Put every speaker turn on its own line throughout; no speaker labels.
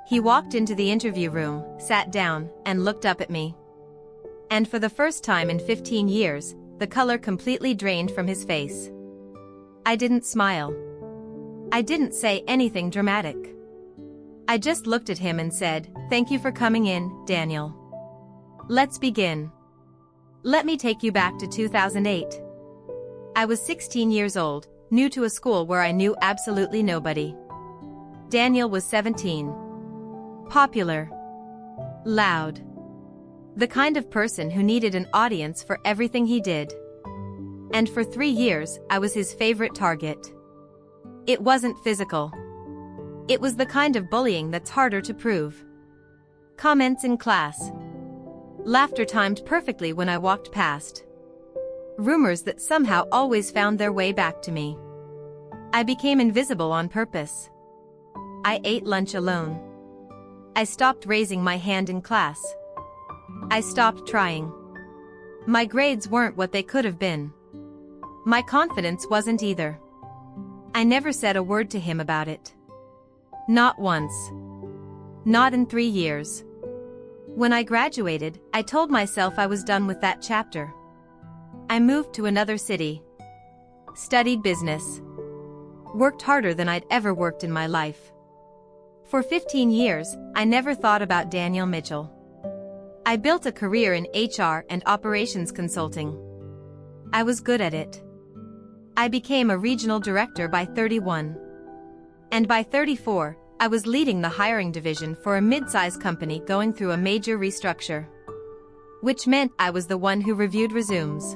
He walked into the interview room, sat down, and looked up at me. And for the first time in 15 years, the color completely drained from his face. I didn't smile. I didn't say anything dramatic. I just looked at him and said, "Thank you for coming in, Daniel. Let's begin. Let me take you back to 2008. I was 16 years old, new to a school where I knew absolutely nobody. Daniel was 17. Popular. Loud. The kind of person who needed an audience for everything he did. And for 3 years, I was his favorite target. It wasn't physical. It was the kind of bullying that's harder to prove. Comments in class. Laughter timed perfectly when I walked past. Rumors that somehow always found their way back to me. I became invisible on purpose. I ate lunch alone. I stopped raising my hand in class. I stopped trying. My grades weren't what they could have been. My confidence wasn't either. I never said a word to him about it. Not once. Not in 3 years. When I graduated, I told myself I was done with that chapter. I moved to another city. Studied business. Worked harder than I'd ever worked in my life. For 15 years, I never thought about Daniel Mitchell. I built a career in HR and operations consulting. I was good at it. I became a regional director by 31. And by 34, I was leading the hiring division for a mid-size company going through a major restructure. Which meant I was the one who reviewed resumes.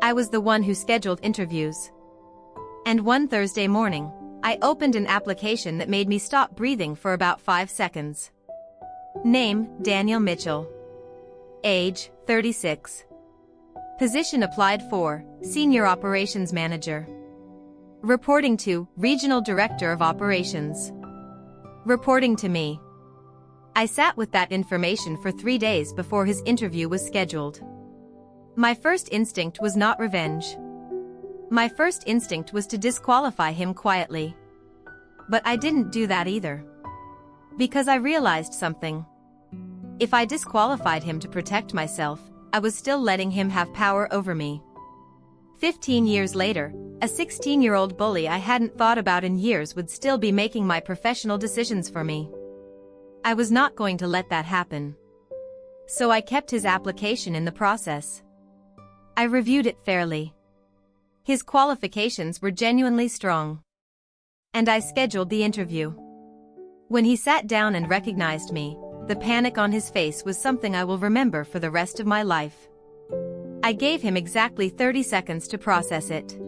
I was the one who scheduled interviews. And one Thursday morning, I opened an application that made me stop breathing for about 5 seconds. Name, Daniel Mitchell. Age, 36. Position applied for, Senior Operations Manager. Reporting to, Regional Director of Operations. Reporting to me. I sat with that information for 3 days before his interview was scheduled. My first instinct was not revenge. My first instinct was to disqualify him quietly. But I didn't do that either. Because I realized something. If I disqualified him to protect myself, I was still letting him have power over me. 15 years later, a 16-year-old bully I hadn't thought about in years would still be making my professional decisions for me. I was not going to let that happen. So I kept his application in the process. I reviewed it fairly. His qualifications were genuinely strong. And I scheduled the interview. When he sat down and recognized me, the panic on his face was something I will remember for the rest of my life. I gave him exactly 30 seconds to process it.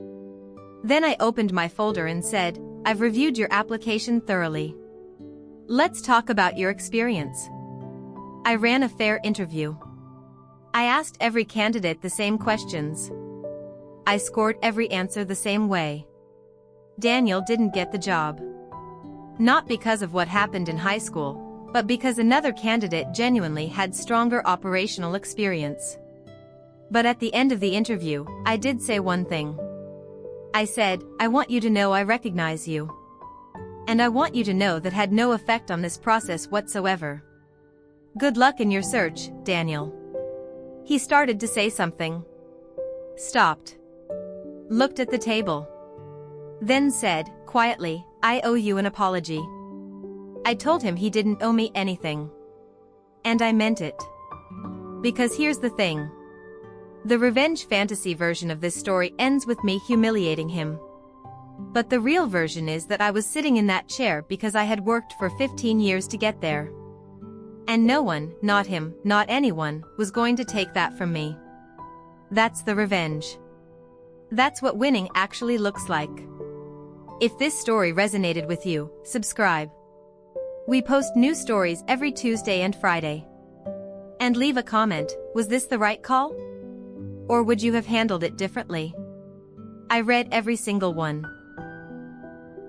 Then I opened my folder and said, "I've reviewed your application thoroughly. Let's talk about your experience." I ran a fair interview. I asked every candidate the same questions. I scored every answer the same way. Daniel didn't get the job. Not because of what happened in high school, but because another candidate genuinely had stronger operational experience. But at the end of the interview, I did say one thing. I said, "I want you to know I recognize you. And I want you to know that had no effect on this process whatsoever. Good luck in your search, Daniel." He started to say something. Stopped. Looked at the table. Then said, quietly, "I owe you an apology." I told him he didn't owe me anything. And I meant it. Because here's the thing. The revenge fantasy version of this story ends with me humiliating him. But the real version is that I was sitting in that chair because I had worked for 15 years to get there. And no one, not him, not anyone, was going to take that from me. That's the revenge. That's what winning actually looks like. If this story resonated with you, subscribe. We post new stories every Tuesday and Friday. And leave a comment, was this the right call? Or would you have handled it differently? I read every single one.